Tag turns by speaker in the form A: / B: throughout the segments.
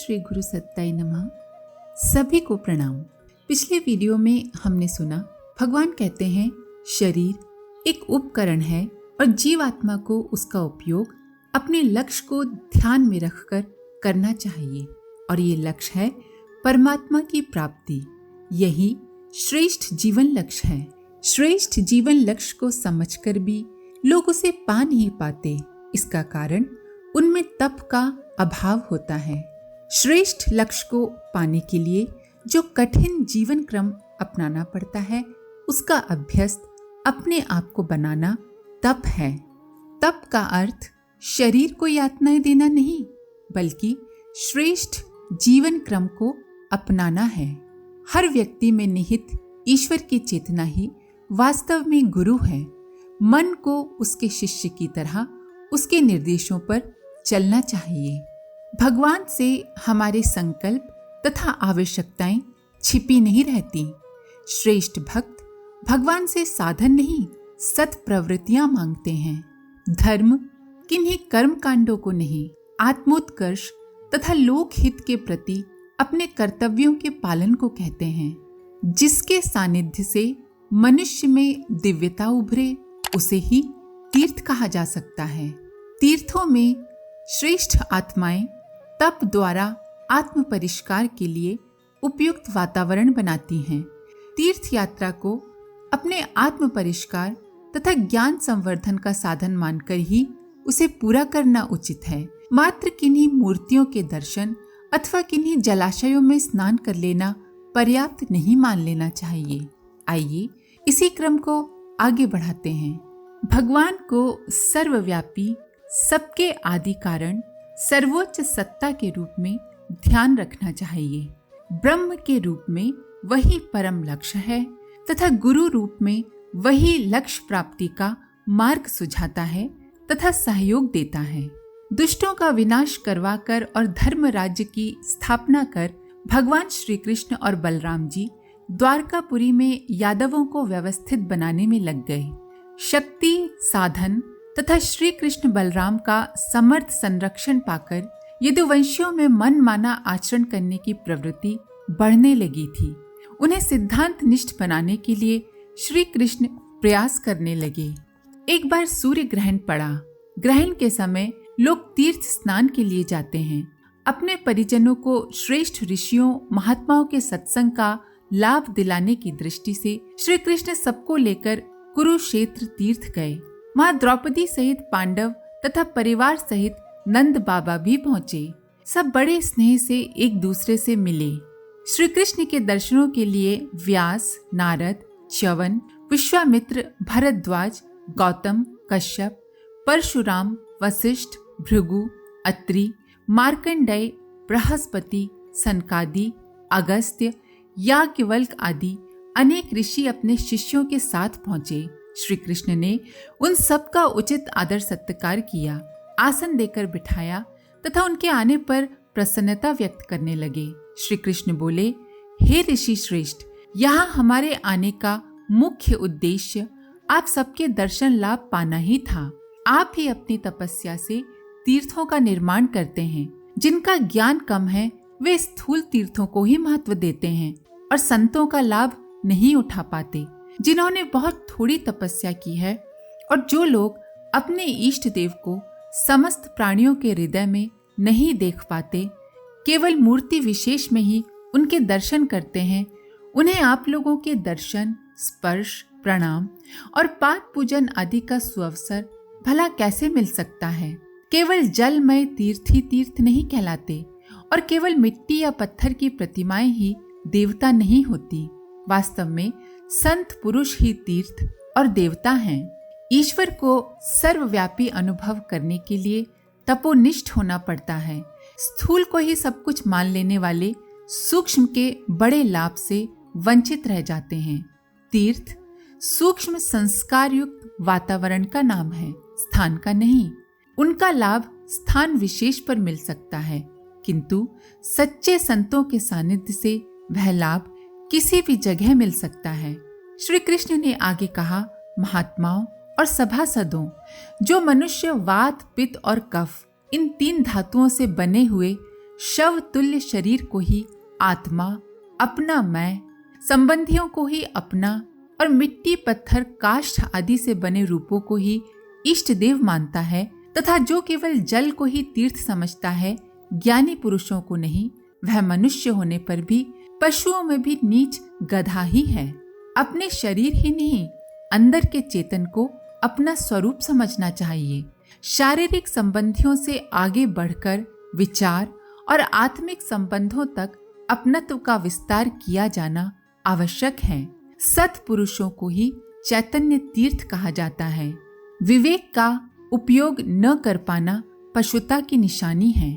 A: श्री गुरु सत्ताई नमः। सभी को प्रणाम। पिछले वीडियो में हमने सुना भगवान कहते हैं शरीर एक उपकरण है और जीवात्मा को उसका उपयोग अपने लक्ष्य को ध्यान में रखकर करना चाहिए और ये लक्ष्य है परमात्मा की प्राप्ति। यही श्रेष्ठ जीवन लक्ष्य है। श्रेष्ठ जीवन लक्ष्य को समझकर भी लोग उसे पा नहीं पाते। इसका कारण उनमें तप का अभाव होता है। श्रेष्ठ लक्ष्य को पाने के लिए जो कठिन जीवन क्रम अपनाना पड़ता है उसका अभ्यस्त अपने आप को बनाना तप है। तप का अर्थ शरीर को यातनाएं देना नहीं बल्कि श्रेष्ठ जीवन क्रम को अपनाना है। हर व्यक्ति में निहित ईश्वर की चेतना ही वास्तव में गुरु है। मन को उसके शिष्य की तरह उसके निर्देशों पर चलना चाहिए। भगवान से हमारे संकल्प तथा आवश्यकताएं छिपी नहीं रहती। श्रेष्ठ भक्त भगवान से साधन नहीं सत प्रवृत्तियां मांगते हैं। धर्म किन्हीं कर्म कांडों को नहीं, आत्मोत्कर्ष तथा लोकहित के प्रति अपने कर्तव्यों के पालन को कहते हैं। जिसके सानिध्य से मनुष्य में दिव्यता उभरे उसे ही तीर्थ कहा जा सकता है। तीर्थों में श्रेष्ठ आत्माएं तप द्वारा आत्म परिष्कार के लिए उपयुक्त वातावरण बनाती हैं। तीर्थ यात्रा को अपने आत्म परिष्कार तथा ज्ञान संवर्धन का साधन मानकर ही उसे पूरा करना उचित है। मात्र किन्हीं मूर्तियों के दर्शन अथवा किन्हीं जलाशयों में स्नान कर लेना पर्याप्त नहीं मान लेना चाहिए। आइए इसी क्रम को आगे बढ़ाते हैं। भगवान को सर्वव्यापी, सबके आदि कारण, सर्वोच्च सत्ता के रूप में ध्यान रखना चाहिए। ब्रह्म के रूप में वही परम लक्ष्य है तथा गुरु रूप में वही लक्ष्य प्राप्ति का मार्ग सुझाता है तथा सहयोग देता है। दुष्टों का विनाश करवाकर और धर्म राज्य की स्थापना कर भगवान श्री कृष्ण और बलराम जी द्वारकापुरी में यादवों को व्यवस्थित बनाने में लग गए। शक्ति, साधन तथा श्री कृष्ण बलराम का समर्थ संरक्षण पाकर यदुवंशियों में मनमाना आचरण करने की प्रवृत्ति बढ़ने लगी थी। उन्हें सिद्धांत निष्ठ बनाने के लिए श्री कृष्ण प्रयास करने लगे। एक बार सूर्य ग्रहण पड़ा। ग्रहण के समय लोग तीर्थ स्नान के लिए जाते हैं। अपने परिजनों को श्रेष्ठ ऋषियों महात्माओं के सत्संग का लाभ दिलाने की दृष्टि से श्री कृष्ण सबको लेकर कुरुक्षेत्र तीर्थ गए। वहां द्रौपदी सहित पांडव तथा परिवार सहित नंद बाबा भी पहुंचे। सब बड़े स्नेह से एक दूसरे से मिले। श्री कृष्ण के दर्शनों के लिए व्यास, नारद, च्यवन, विश्वामित्र, भरद्वाज, गौतम, कश्यप, परशुराम, वशिष्ठ, भृगु, अत्रि, मार्कंडेय, बृहस्पति, सनकादि, अगस्त्य, याज्ञवल्क्य आदि अनेक ऋषि अपने शिष्यों के साथ पहुंचे। श्री कृष्ण ने उन सब का उचित आदर सत्कार किया, आसन देकर बिठाया तथा उनके आने पर प्रसन्नता व्यक्त करने लगे। श्री कृष्ण बोले, हे ऋषि श्रेष्ठ, यहाँ हमारे आने का मुख्य उद्देश्य आप सबके दर्शन लाभ पाना ही था। आप ही अपनी तपस्या से तीर्थों का निर्माण करते हैं। जिनका ज्ञान कम है वे स्थूल तीर्थों को ही महत्व देते हैं और संतों का लाभ नहीं उठा पाते। जिन्होंने बहुत थोड़ी तपस्या की है और जो लोग अपने इष्ट देव को समस्त प्राणियों के हृदय में नहीं देख पाते, केवल मूर्ति विशेष में ही उनके दर्शन करते हैं, उन्हें आप लोगों के दर्शन, स्पर्श, प्रणाम और पाद पूजन आदि का सुअवसर भला कैसे मिल सकता है। केवल जलमय तीर्थ ही तीर्थ नहीं कहलाते और केवल मिट्टी या पत्थर की प्रतिमाएं ही देवता नहीं होती। वास्तव में संत पुरुष ही तीर्थ और देवता हैं। ईश्वर को सर्वव्यापी अनुभव करने के लिए तपोनिष्ठ होना पड़ता है। स्थूल को ही सब कुछ मान लेने वाले सूक्ष्म के बड़े लाभ से वंचित रह जाते हैं। तीर्थ सूक्ष्म संस्कार युक्त वातावरण का नाम है, स्थान का नहीं। उनका लाभ स्थान विशेष पर मिल सकता है, किंतु सच्चे संतों के सानिध्य से वह लाभ किसी भी जगह मिल सकता है। श्री कृष्ण ने आगे कहा, महात्माओं और सभासदों, जो मनुष्य वात, पित्त और कफ इन 3 धातुओं से बने हुए शव तुल्य शरीर को ही आत्मा, अपना मैं, संबंधियों को ही अपना और मिट्टी, पत्थर, काष्ठ आदि से बने रूपों को ही इष्ट देव मानता है तथा जो केवल जल को ही तीर्थ समझता है, ज्ञानी पुरुषों को नहीं, वह मनुष्य होने पर भी पशुओं में भी नीच गधा ही है। अपने शरीर ही नहीं, अंदर के चेतन को अपना स्वरूप समझना चाहिए। शारीरिक संबंधियों से आगे बढ़कर विचार और आत्मिक संबंधों तक अपनत्व का विस्तार किया जाना आवश्यक है। सत्पुरुषों को ही चैतन्य तीर्थ कहा जाता है। विवेक का उपयोग न कर पाना पशुता की निशानी है।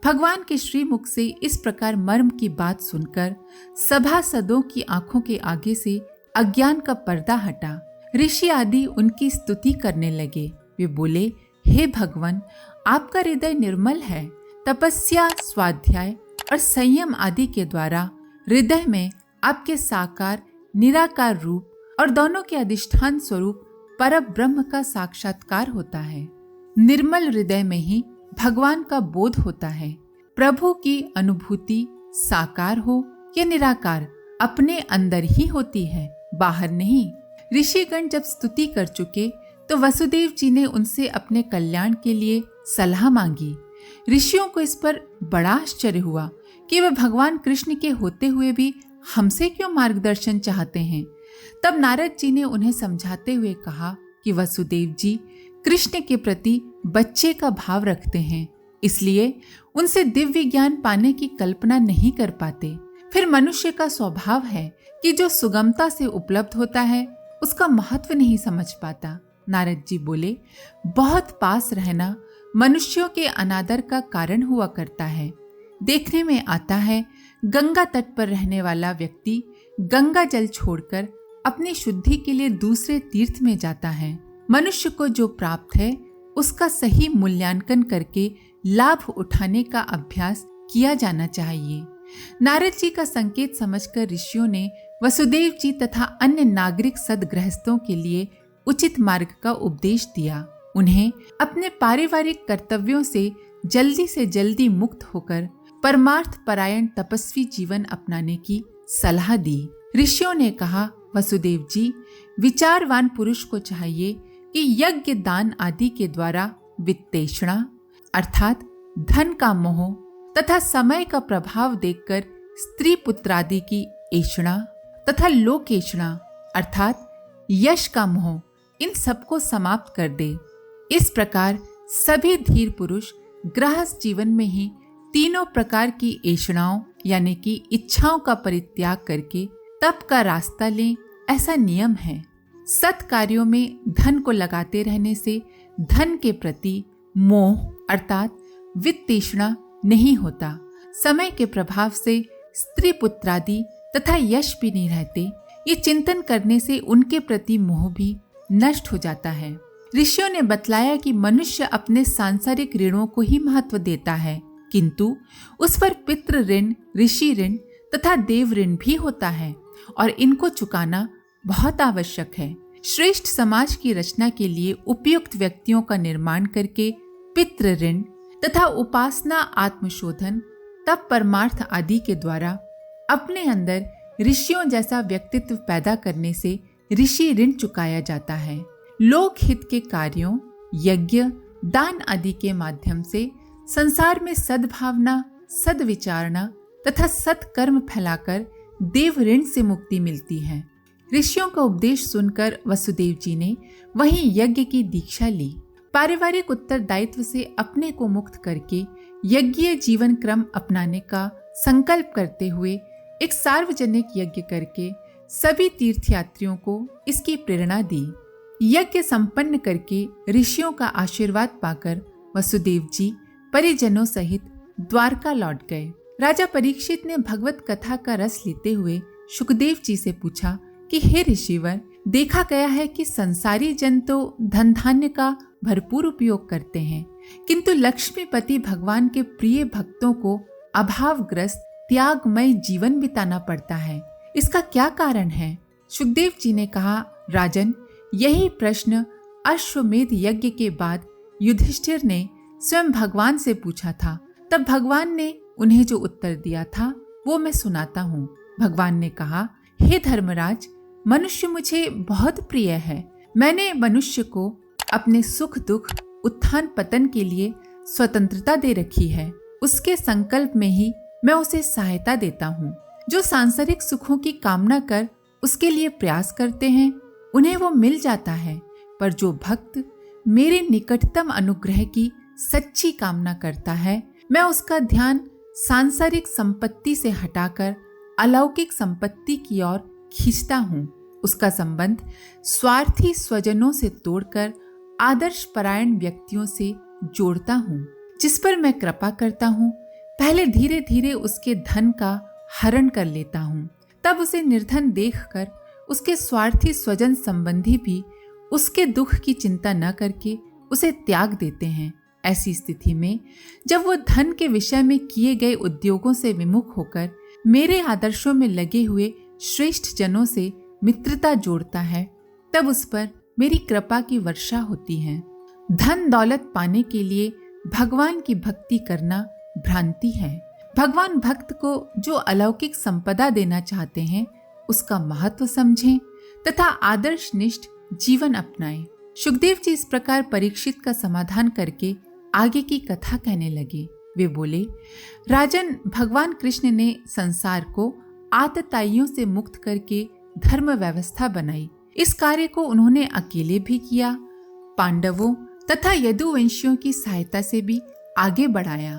A: भगवान के श्रीमुख से इस प्रकार मर्म की बात सुनकर सभासदों की आंखों के आगे से अज्ञान का पर्दा हटा। ऋषि आदि उनकी स्तुति करने लगे। वे बोले, हे भगवान, आपका हृदय निर्मल है। तपस्या, स्वाध्याय और संयम आदि के द्वारा हृदय में आपके साकार, निराकार रूप और दोनों के अधिष्ठान स्वरूप परब्रह्म का साक्षात्कार होता है। निर्मल हृदय में ही भगवान का बोध होता है। प्रभु की अनुभूति साकार हो या निराकार अपने अंदर ही होती है, बाहर नहीं। ऋषिगण जब स्तुति कर चुके तो वसुदेव जी ने उनसे अपने कल्याण के लिए सलाह मांगी। ऋषियों को इस पर बड़ा आश्चर्य हुआ कि वे भगवान कृष्ण के होते हुए भी हमसे क्यों मार्गदर्शन चाहते हैं। तब नारद जी ने उन्हें समझाते हुए कहा कि वसुदेव जी कृष्ण के प्रति बच्चे का भाव रखते हैं, इसलिए उनसे दिव्य ज्ञान पाने की कल्पना नहीं कर पाते। फिर मनुष्य का स्वभाव है कि जो सुगमता से उपलब्ध होता है उसका महत्व नहीं समझ पाता। नारद जी बोले, बहुत पास रहना मनुष्यों के अनादर का कारण हुआ करता है। देखने में आता है गंगा तट पर रहने वाला व्यक्ति गंगा जल छोड़कर अपनी शुद्धि के लिए दूसरे तीर्थ में जाता है। मनुष्य को जो प्राप्त है उसका सही मूल्यांकन करके लाभ उठाने का अभ्यास किया जाना चाहिए। नारद जी का संकेत समझकर ऋषियों ने वसुदेव जी तथा अन्य नागरिक सदगृहस्थों के लिए उचित मार्ग का उपदेश दिया। उन्हें अपने पारिवारिक कर्तव्यों से जल्दी मुक्त होकर परमार्थ परायण तपस्वी जीवन अपनाने की सलाह दी। ऋषियों ने कहा, वसुदेव जी, विचारवान पुरुष को चाहिए कि यज्ञ, दान आदि के द्वारा वित्तेषणा अर्थात धन का मोह तथा समय का प्रभाव देखकर स्त्री पुत्रादि की ऐषणा तथा लोकेषणा अर्थात यश का मोह, इन सबको समाप्त कर दे। इस प्रकार सभी धीर पुरुष गृहस्थ जीवन में ही तीनों प्रकार की ऐषणाओं यानी कि इच्छाओं का परित्याग करके तप का रास्ता लें, ऐसा नियम है। सत् कार्यों में धन को लगाते रहने से धन के प्रति मोह अर्थात वित्तेषणा नहीं होता। समय के प्रभाव से स्त्री पुत्रादि तथा यश भी नहीं रहते। ये चिंतन करने से उनके प्रति मोह भी नष्ट हो जाता है। ऋषियों ने बतलाया कि मनुष्य अपने सांसारिक ऋणों को ही महत्व देता है, किंतु उस पर पितृ ऋण, ऋषि ऋण तथा देव ऋण भी होता है और इनको चुकाना बहुत आवश्यक है। श्रेष्ठ समाज की रचना के लिए उपयुक्त व्यक्तियों का निर्माण करके पितृ ऋण तथा उपासना, आत्मशोधन, तप, परमार्थ आदि के द्वारा अपने अंदर ऋषियों जैसा व्यक्तित्व पैदा करने से ऋषि ऋण चुकाया जाता है। लोक हित के कार्यों, यज्ञ, दान आदि के माध्यम से संसार में सद्भावना, सद्विचारणा तथा सत्कर्म फैलाकर देव ऋण से मुक्ति मिलती है। ऋषियों का उपदेश सुनकर वसुदेव जी ने वहीं यज्ञ की दीक्षा ली। पारिवारिक उत्तरदायित्व से अपने को मुक्त करके यज्ञीय जीवन क्रम अपनाने का संकल्प करते हुए एक सार्वजनिक यज्ञ करके सभी तीर्थयात्रियों को इसकी प्रेरणा दी। यज्ञ संपन्न करके ऋषियों का आशीर्वाद पाकर वसुदेव जी परिजनों सहित द्वारका लौट गए। राजा परीक्षित ने भगवत कथा का रस लेते हुए शुकदेव जी से पूछा कि हे ऋषिवर, देखा गया है कि संसारी जन तो धन धान्य का भरपूर उपयोग करते हैं, किंतु लक्ष्मीपति भगवान के प्रिय भक्तों को अभावग्रस्त त्यागमय जीवन बिताना पड़ता है। इसका क्या कारण है? शुकदेव जी ने कहा, राजन, यही प्रश्न अश्वमेध यज्ञ के बाद युधिष्ठिर ने स्वयं भगवान से पूछा था। तब भगवान ने उन्हें जो उत्तर दिया था वो मैं सुनाता हूँ। भगवान ने कहा, हे धर्मराज, मनुष्य मुझे बहुत प्रिय है। मैंने मनुष्य को अपने सुख दुख उत्थान पतन के लिए स्वतंत्रता दे रखी है। उसके संकल्प में ही मैं उसे सहायता देता हूँ। जो सांसारिक सुखों की कामना कर उसके लिए प्रयास करते हैं उन्हें वो मिल जाता है, पर जो भक्त मेरे निकटतम अनुग्रह की सच्ची कामना करता है, मैं उसका ध्यान सांसारिक संपत्ति से हटाकर अलौकिक संपत्ति की ओर खींचता हूँ। उसका संबंध स्वार्थी स्वजनों से तोड़कर आदर्श परायण व्यक्तियों से जोड़ता हूँ। जिस पर मैं कृपा करता हूँ, पहले धीरे धीरे उसके धन का हरण कर लेता हूँ, तब उसे निर्धन देखकर उसके स्वार्थी स्वजन संबंधी भी उसके दुख की चिंता न करके उसे त्याग देते हैं। ऐसी स्थिति में जब वो धन के विषय में किए गए उद्योगों से विमुख होकर मेरे आदर्शों में लगे हुए श्रेष्ठ जनों से मित्रता जोड़ता है, तब उस पर मेरी कृपा की वर्षा होती है। धन दौलत पाने के लिए भगवान की भक्ति करना भ्रांति है। भगवान भक्त को जो अलौकिक संपदा देना चाहते हैं उसका महत्व समझें तथा आदर्शनिष्ठ जीवन अपनाएं। सुखदेव जी इस प्रकार परीक्षित का समाधान करके आगे की कथा कहने लगे। वे बोले, राजन, भगवान कृष्ण ने संसार को आतताइयों से मुक्त करके धर्म व्यवस्था बनाई। इस कार्य को उन्होंने अकेले भी किया, पांडवों तथा यदुवंशियों की सहायता से भी आगे बढ़ाया।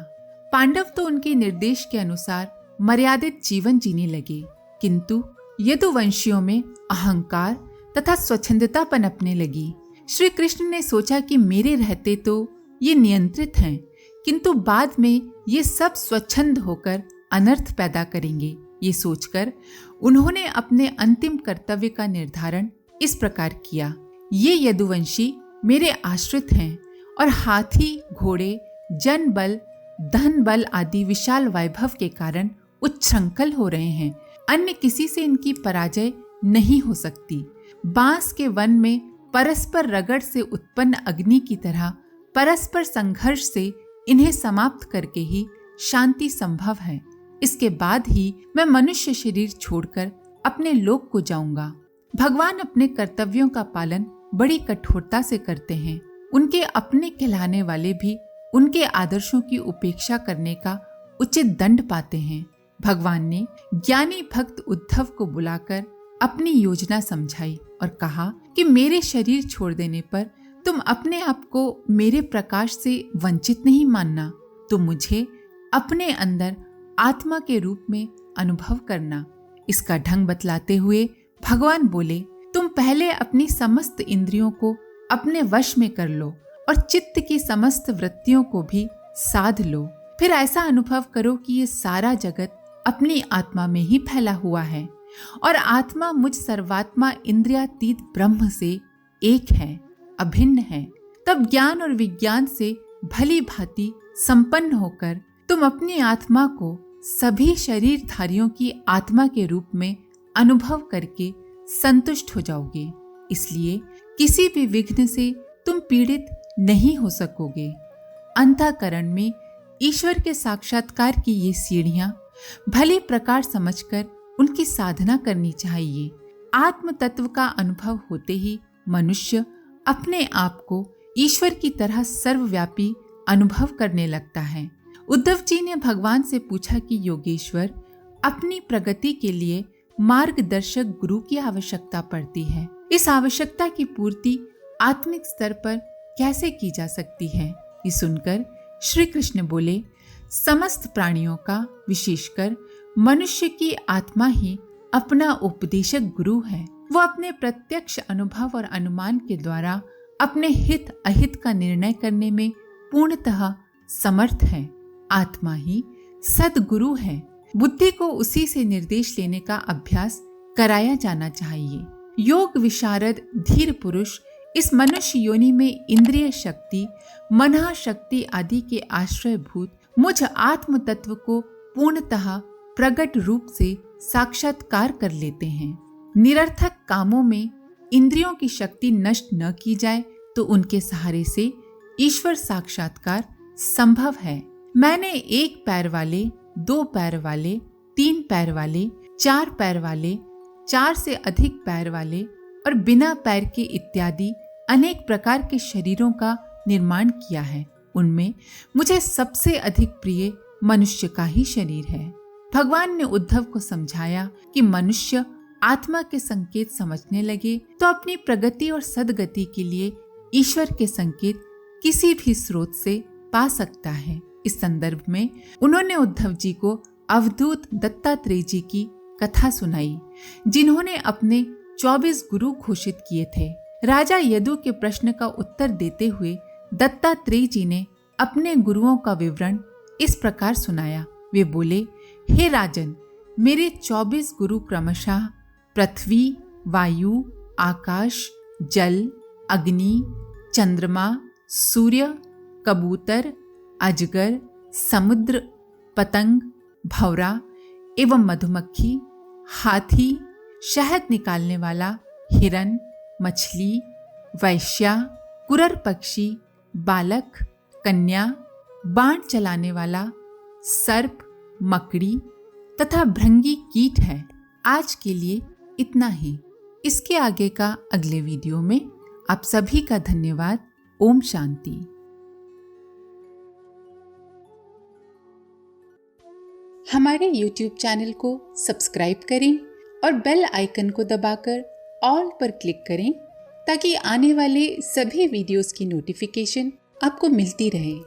A: पांडव तो उनके निर्देश के अनुसार मर्यादित जीवन जीने लगे, किंतु यदुवंशियों में अहंकार तथा स्वच्छंदता पनपने लगी। श्री कृष्ण ने सोचा कि मेरे रहते तो ये नियंत्रित हैं, किंतु बाद में ये सब स्वच्छंद होकर अनर्थ पैदा करेंगे। ये सोचकर उन्होंने अपने अंतिम कर्तव्य का निर्धारण इस प्रकार किया, ये यदुवंशी मेरे आश्रित हैं और हाथी, घोड़े, जन बल, धन बल आदि विशाल वैभव के कारण उच्छृंखल हो रहे हैं। अन्य किसी से इनकी पराजय नहीं हो सकती। बांस के वन में परस्पर रगड़ से उत्पन्न अग्नि की तरह परस्पर संघर्ष से इन्हें समाप्त करके ही शांति संभव है। इसके बाद ही मैं मनुष्य शरीर छोड़कर अपने लोक को जाऊंगा। भगवान अपने कर्तव्यों का पालन बड़ी कठोरता से करते हैं। उनके अपने कहलाने वाले भी उनके आदर्शों की उपेक्षा करने का उचित दंड पाते हैं। भगवान ने ज्ञानी भक्त उद्धव को बुलाकर अपनी योजना समझाई और कहा कि मेरे शरीर छोड़ देने पर तुम अपने आप को मेरे प्रकाश से वंचित नहीं मानना, तुम मुझे अपने अंदर आत्मा के रूप में अनुभव करना। इसका ढंग बतलाते हुए भगवान बोले, तुम पहले अपनी समस्त इंद्रियों को अपने वश में कर लो और चित्त की समस्त वृत्तियों को भी साध लो। फिर ऐसा अनुभव करो कि ये सारा जगत अपनी आत्मा में ही फैला हुआ है और आत्मा मुझ सर्वात्मा इंद्रियातीत ब्रह्म से एक है, अभिन्न है। तब ज्ञान और विज्ञान से भली भांति संपन्न होकर तुम अपनी आत्मा को सभी शरीरधारियों की आत्मा के रूप में अनुभव करके संतुष्ट हो जाओगे। इसलिए किसी भी विघ्न से तुम पीड़ित नहीं हो सकोगे। अंतःकरण में ईश्वर के साक्षात्कार की ये सीढ़ियां भली प्रकार समझकर उनकी साधना करनी चाहिए। आत्म तत्व का अनुभव होते ही मनुष्य अपने आप को ईश्वर की तरह सर्वव्यापी अनुभव करने लगता है। उद्धव जी ने भगवान से पूछा कि योगेश्वर, अपनी प्रगति के लिए मार्गदर्शक गुरु की आवश्यकता पड़ती है। इस आवश्यकता की पूर्ति आत्मिक स्तर पर कैसे की जा सकती है? ये सुनकर श्री कृष्ण बोले, समस्त प्राणियों का, विशेषकर मनुष्य की आत्मा ही अपना उपदेशक गुरु है। वो अपने प्रत्यक्ष अनुभव और अनुमान के द्वारा अपने हित अहित का निर्णय करने में पूर्णतः समर्थ है। आत्मा ही सद्गुरु है। बुद्धि को उसी से निर्देश लेने का अभ्यास कराया जाना चाहिए। योग विशारद धीर पुरुष इस मनुष्य योनि में इंद्रिय शक्ति, मनः शक्ति आदि के आश्रयभूत मुझ आत्म तत्व को पूर्णतः प्रगट रूप से साक्षात्कार कर लेते हैं। निरर्थक कामों में इंद्रियों की शक्ति नष्ट न की जाए तो उनके सहारे से ईश्वर साक्षात्कार संभव है। मैंने एक पैर वाले, 2 पैर वाले, 3 पैर वाले, 4 पैर वाले, 4 से अधिक पैर वाले और बिना पैर के इत्यादि अनेक प्रकार के शरीरों का निर्माण किया है। उनमें मुझे सबसे अधिक प्रिय मनुष्य का ही शरीर है। भगवान ने उद्धव को समझाया कि मनुष्य आत्मा के संकेत समझने लगे तो अपनी प्रगति और सद्गति के लिए ईश्वर के संकेत किसी भी स्रोत से पा सकता है। इस संदर्भ में उन्होंने उद्धव जी को अवधूत दत्तात्रेय जी की कथा सुनाई, जिन्होंने अपने 24 गुरु घोषित किए थे। राजा यदु के प्रश्न का उत्तर देते हुए दत्तात्रेय जी ने अपने गुरुओं का विवरण इस प्रकार सुनाया। वे बोले, हे राजन, मेरे 24 गुरु क्रमशः पृथ्वी, वायु, आकाश, जल, अग्नि, चंद्रमा, सूर्य, कबूतर, अजगर, समुद्र, पतंग, भंवरा एवं मधुमक्खी, हाथी, शहद निकालने वाला, हिरन, मछली, वैश्या, कुरर पक्षी, बालक, कन्या, बाण चलाने वाला, सर्प, मकड़ी तथा भृंगी कीट है। आज के लिए इतना ही। इसके आगे का अगले वीडियो में। आप सभी का धन्यवाद। ओम शांति। हमारे YouTube चैनल को सब्सक्राइब करें और बेल आइकन को दबाकर ऑल पर क्लिक करें ताकि आने वाले सभी वीडियोस की नोटिफिकेशन आपको मिलती रहे।